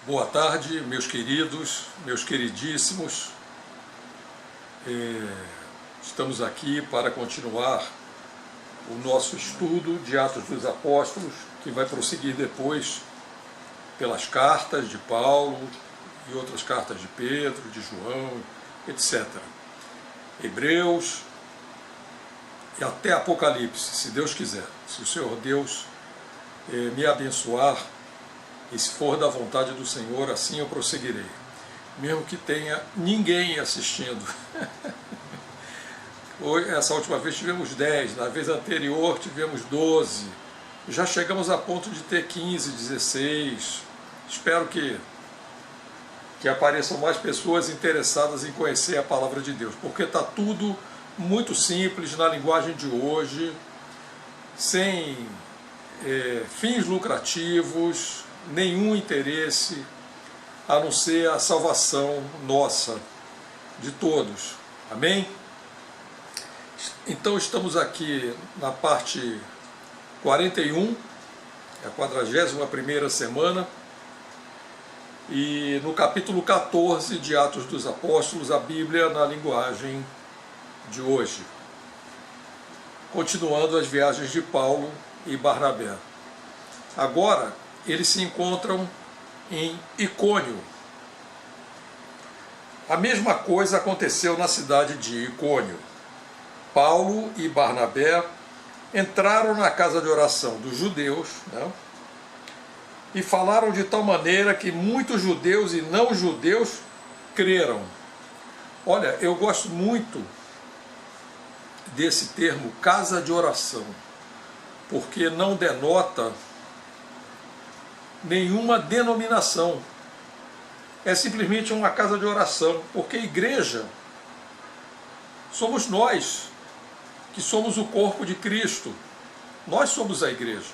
Boa tarde, meus queridos, meus queridíssimos. Estamos aqui para continuar o nosso estudo de Atos dos Apóstolos, que vai prosseguir depois pelas cartas de Paulo e outras cartas de Pedro, de João, etc. Hebreus e até Apocalipse, se Deus quiser. Se o Senhor Deus me abençoar, e se for da vontade do Senhor, assim eu prosseguirei. Mesmo que tenha ninguém assistindo. Essa última vez tivemos 10, na vez anterior tivemos 12. Já chegamos a ponto de ter 15, 16. Espero que apareçam mais pessoas interessadas em conhecer a palavra de Deus, porque está tudo muito simples na linguagem de hoje, sem fins lucrativos, nenhum interesse, a não ser a salvação nossa, de todos. Amém? Então estamos aqui na parte 41, é a 41ª semana, e no capítulo 14 de Atos dos Apóstolos, a Bíblia na linguagem de hoje. Continuando as viagens de Paulo e Barnabé. Agora, eles se encontram em Icônio. A mesma coisa aconteceu na cidade de Icônio. Paulo e Barnabé entraram na casa de oração dos judeus, né, e falaram de tal maneira que muitos judeus e não judeus creram. Olha, eu gosto muito desse termo casa de oração, porque não denota nenhuma denominação. É simplesmente uma casa de oração, porque igreja somos nós, que somos o corpo de Cristo. Nós somos a igreja.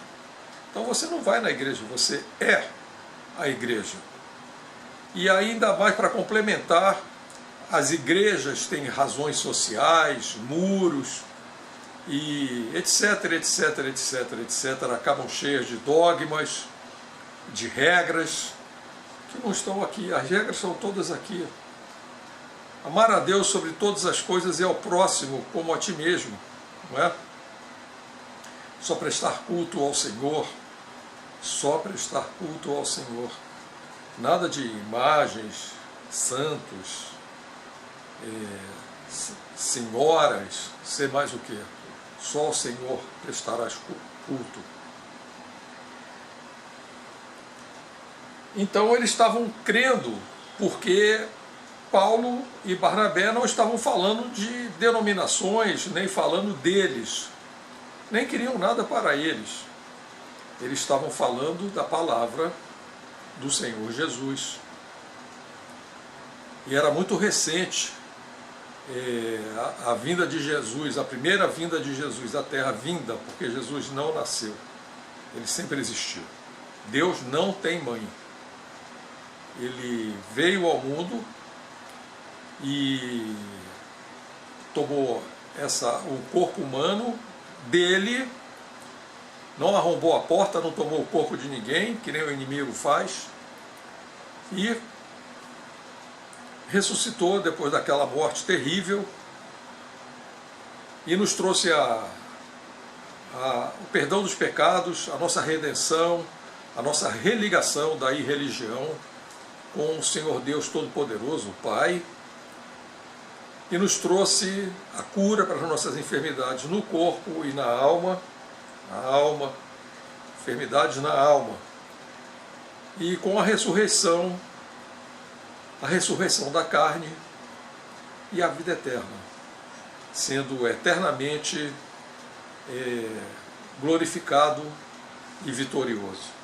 Então você não vai na igreja, você é a igreja. E ainda mais para complementar, as igrejas têm razões sociais, muros, e etc, etc, etc, etc, acabam cheias de dogmas, de regras, que não estão aqui. As regras são todas aqui. Amar a Deus sobre todas as coisas e ao próximo como a ti mesmo, não é? Só prestar culto ao Senhor, só prestar culto ao Senhor. Nada de imagens, santos, senhoras, sei mais o que. Só ao Senhor prestarás culto. Então eles estavam crendo, porque Paulo e Barnabé não estavam falando de denominações, nem falando deles, nem queriam nada para eles. Eles estavam falando da palavra do Senhor Jesus. E era muito recente a vinda de Jesus, a primeira vinda de Jesus à Terra, vinda, porque Jesus não nasceu, ele sempre existiu. Deus não tem mãe. Ele veio ao mundo e tomou o corpo humano dele, não arrombou a porta, não tomou o corpo de ninguém, que nem o inimigo faz, e ressuscitou depois daquela morte terrível e nos trouxe o perdão dos pecados, a nossa redenção, a nossa religação da irreligião com o Senhor Deus Todo-Poderoso, o Pai, e nos trouxe a cura para as nossas enfermidades no corpo e na alma, enfermidades na alma, e com a ressurreição da carne e a vida eterna, sendo eternamente glorificado e vitorioso.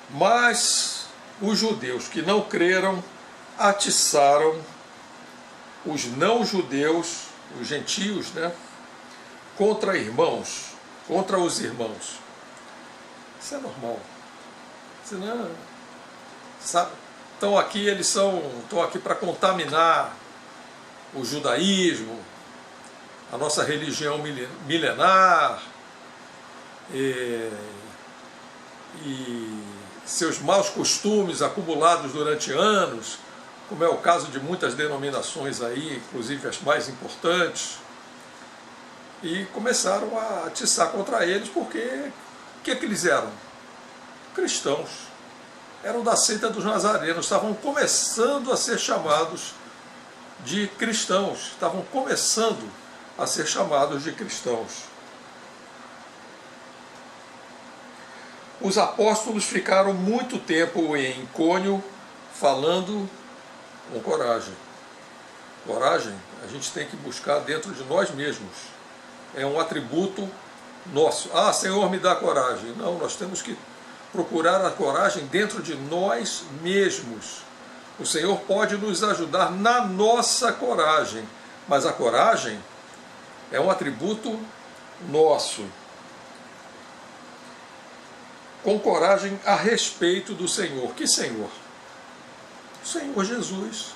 Mas os judeus que não creram atiçaram os não-judeus, os gentios, né, contra os irmãos. Isso é normal. Senão, sabe? Então aqui estão aqui para contaminar o judaísmo, a nossa religião milenar, e seus maus costumes acumulados durante anos, como é o caso de muitas denominações aí, inclusive as mais importantes, e começaram a atiçar contra eles, porque o que eles eram? Cristãos. Eram da seita dos nazarenos, estavam começando a ser chamados de cristãos, estavam começando a ser chamados de cristãos. Os apóstolos ficaram muito tempo em Icônio falando com coragem. Coragem a gente tem que buscar dentro de nós mesmos. É um atributo nosso. Ah, Senhor, me dá coragem. Não, nós temos que procurar a coragem dentro de nós mesmos. O Senhor pode nos ajudar na nossa coragem, mas a coragem é um atributo nosso. Com coragem a respeito do Senhor. Que Senhor? O Senhor Jesus.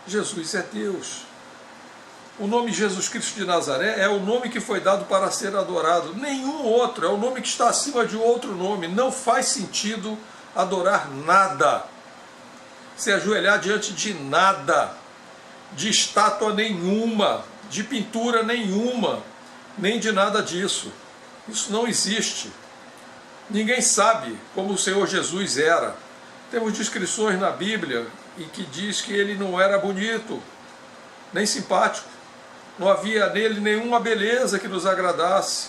Jesus é Deus. O nome Jesus Cristo de Nazaré é o nome que foi dado para ser adorado. Nenhum outro, é o nome que está acima de outro nome. Não faz sentido adorar nada, se ajoelhar diante de nada, de estátua nenhuma, de pintura nenhuma, nem de nada disso. Isso não existe. Ninguém sabe como o Senhor Jesus era. Temos descrições na Bíblia em que diz que ele não era bonito, nem simpático. Não havia nele nenhuma beleza que nos agradasse.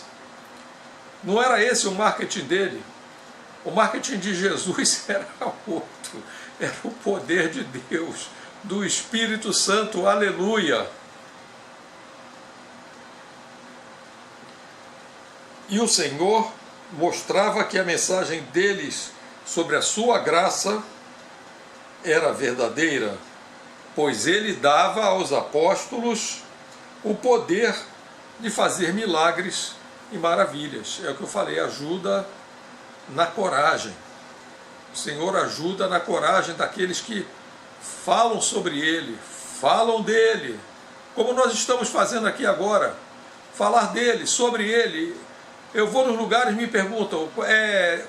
Não era esse o marketing dele. O marketing de Jesus era outro. Era o poder de Deus, do Espírito Santo, aleluia. E o Senhor mostrava que a mensagem deles sobre a sua graça era verdadeira, pois ele dava aos apóstolos o poder de fazer milagres e maravilhas. É o que eu falei, ajuda na coragem. O Senhor ajuda na coragem daqueles que falam sobre ele, falam dele, como nós estamos fazendo aqui agora, falar dele, sobre ele. Eu vou nos lugares e me perguntam, qual é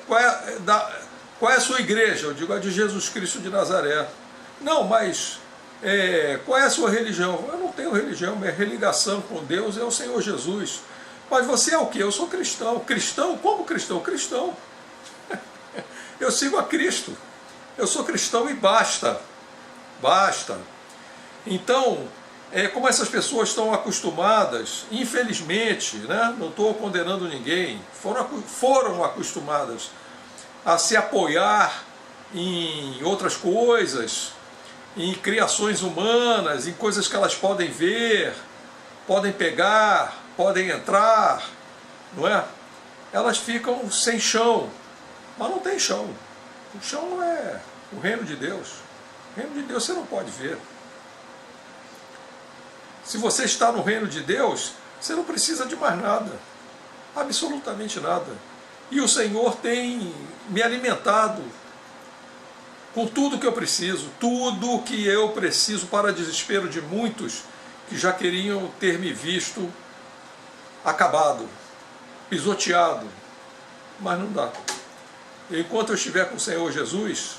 a sua igreja? Eu digo, a de Jesus Cristo de Nazaré. Não, mas qual é a sua religião? Eu não tenho religião, minha religação com Deus é o Senhor Jesus. Mas você é o quê? Eu sou cristão. Cristão? Como cristão? Cristão. Eu sigo a Cristo. Eu sou cristão e basta. Basta. Então, como essas pessoas estão acostumadas, infelizmente, né, não estou condenando ninguém, foram acostumadas a se apoiar em outras coisas, em criações humanas, em coisas que elas podem ver, podem pegar, podem entrar, não é? Elas ficam sem chão, mas não tem chão. O chão é o reino de Deus. O reino de Deus você não pode ver. Se você está no reino de Deus, você não precisa de mais nada, absolutamente nada. E o Senhor tem me alimentado com tudo que eu preciso, tudo que eu preciso, para desespero de muitos que já queriam ter me visto acabado, pisoteado, mas não dá. Enquanto eu estiver com o Senhor Jesus,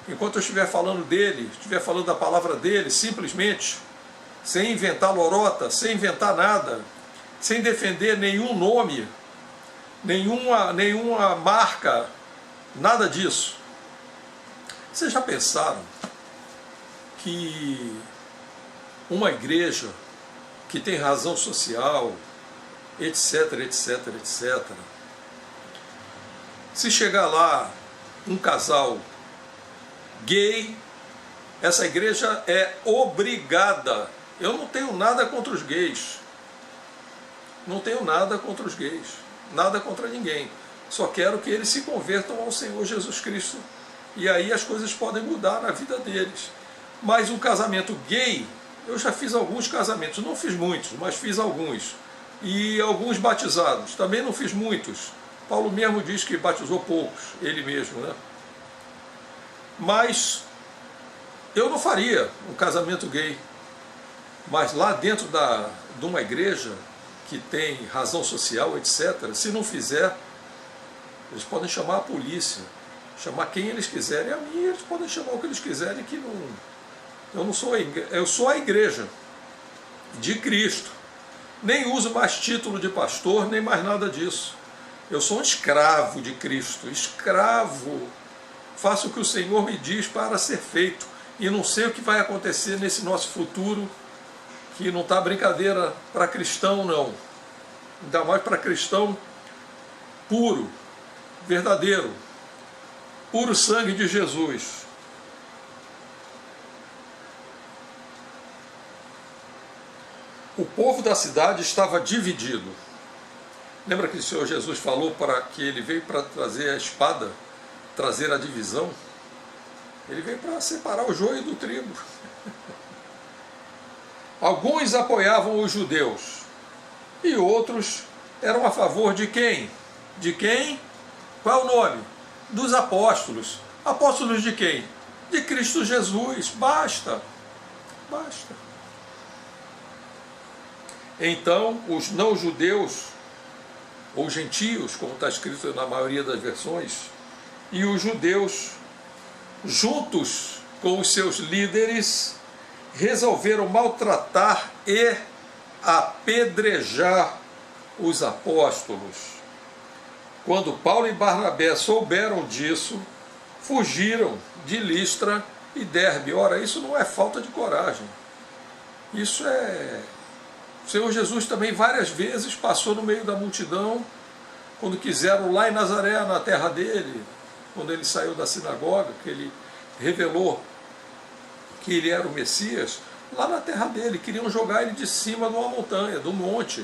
enquanto eu estiver falando dele, estiver falando da palavra dele, simplesmente, sem inventar lorota, sem inventar nada, sem defender nenhum nome, nenhuma marca, nada disso. Vocês já pensaram que uma igreja que tem razão social, etc, etc, etc, se chegar lá um casal gay, essa igreja é obrigada. Eu não tenho nada contra os gays, não tenho nada contra os gays, nada contra ninguém, só quero que eles se convertam ao Senhor Jesus Cristo, e aí as coisas podem mudar na vida deles. Mas um casamento gay, eu já fiz alguns casamentos, não fiz muitos, mas fiz alguns, e alguns batizados, também não fiz muitos. Paulo mesmo diz que batizou poucos, ele mesmo, né? Mas eu não faria um casamento gay. Mas lá dentro de uma igreja que tem razão social, etc., se não fizer, Eles podem chamar a polícia, chamar quem eles quiserem. A mim eles podem chamar o que eles quiserem, que não, eu não sou a igreja, eu sou a igreja de Cristo. Nem uso mais título de pastor, nem mais nada disso. Eu sou um escravo de Cristo, escravo. Faço o que o Senhor me diz para ser feito. E não sei o que vai acontecer nesse nosso futuro, que não está brincadeira para cristão, não. Ainda mais para cristão puro, verdadeiro, puro sangue de Jesus. O povo da cidade estava dividido. Lembra que o Senhor Jesus falou para que ele veio para trazer a espada, trazer a divisão? Ele veio para separar o joio do trigo. Alguns apoiavam os judeus e outros eram a favor de quem? De quem? Qual é o nome? Dos apóstolos. Apóstolos de quem? De Cristo Jesus. Basta. Basta. Então, os não-judeus, ou gentios, como está escrito na maioria das versões, e os judeus, juntos com os seus líderes, resolveram maltratar e apedrejar os apóstolos. Quando Paulo e Barnabé souberam disso, fugiram de Listra e Derbe. Ora, isso não é falta de coragem. Isso é... O Senhor Jesus também várias vezes passou no meio da multidão, quando quiseram lá em Nazaré, na terra dele, quando ele saiu da sinagoga, que ele revelou que ele era o Messias, lá na terra dele, queriam jogar ele de cima de uma montanha, de um monte,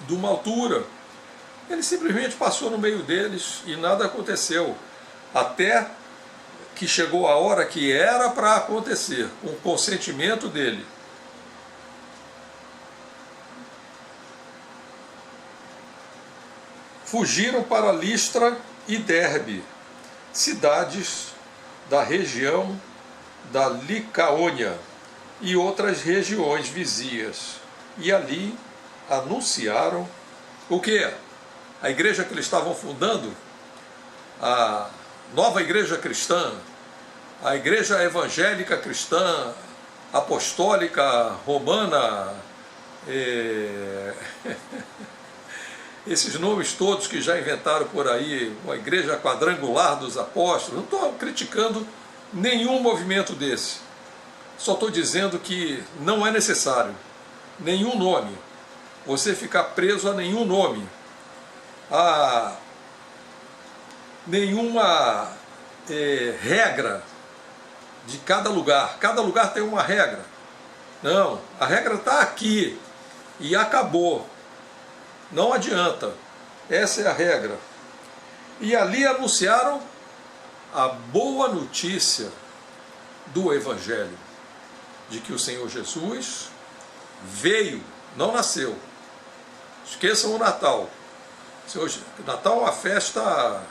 de uma altura. Ele simplesmente passou no meio deles e nada aconteceu, até que chegou a hora que era para acontecer, com o consentimento dele. Fugiram para Listra e Derbe, cidades da região da Licaônia e outras regiões vizinhas, e ali anunciaram o quê? A igreja que eles estavam fundando, a nova igreja cristã, a igreja evangélica cristã, apostólica, romana, esses nomes todos que já inventaram por aí, uma igreja quadrangular dos apóstolos. Não estou criticando nenhum movimento desse, só estou dizendo que não é necessário nenhum nome, você ficar preso a nenhum nome, a nenhuma regra de cada lugar tem uma regra. Não, a regra está aqui e acabou. Não adianta, essa é a regra. E ali anunciaram a boa notícia do Evangelho, de que o Senhor Jesus veio, não nasceu. Esqueçam o Natal. Natal é uma festa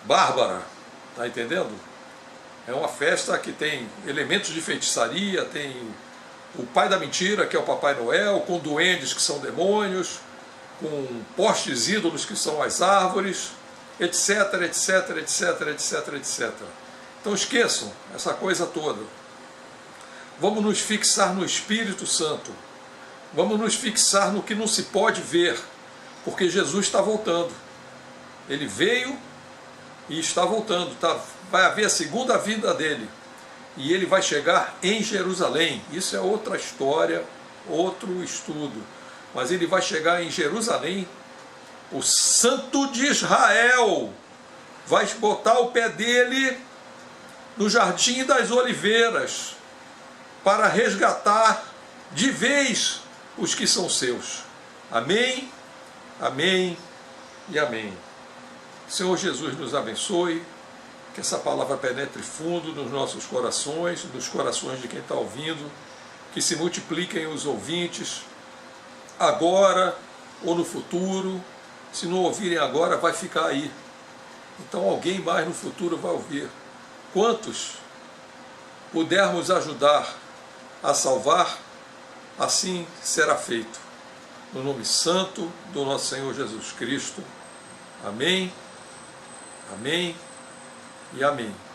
bárbara, tá entendendo? É uma festa que tem elementos de feitiçaria, tem o pai da mentira, que é o Papai Noel, com duendes que são demônios, com postes ídolos que são as árvores, etc, etc, etc, etc, etc. Então esqueçam essa coisa toda. Vamos nos fixar no Espírito Santo. Vamos nos fixar no que não se pode ver, porque Jesus está voltando. Ele veio e está voltando. Vai haver a segunda vinda dele. E ele vai chegar em Jerusalém. Isso é outra história, outro estudo. Mas ele vai chegar em Jerusalém. O Santo de Israel vai botar o pé dele no Jardim das Oliveiras para resgatar de vez os que são seus. Amém, amém e amém. Senhor Jesus nos abençoe, que essa palavra penetre fundo nos nossos corações, nos corações de quem está ouvindo, que se multipliquem os ouvintes, agora ou no futuro. Se não ouvirem agora, vai ficar aí. Então alguém mais no futuro vai ouvir. Quantos pudermos ajudar a salvar, assim será feito. no nome santo do nosso Senhor Jesus Cristo. Amém, amém e amém.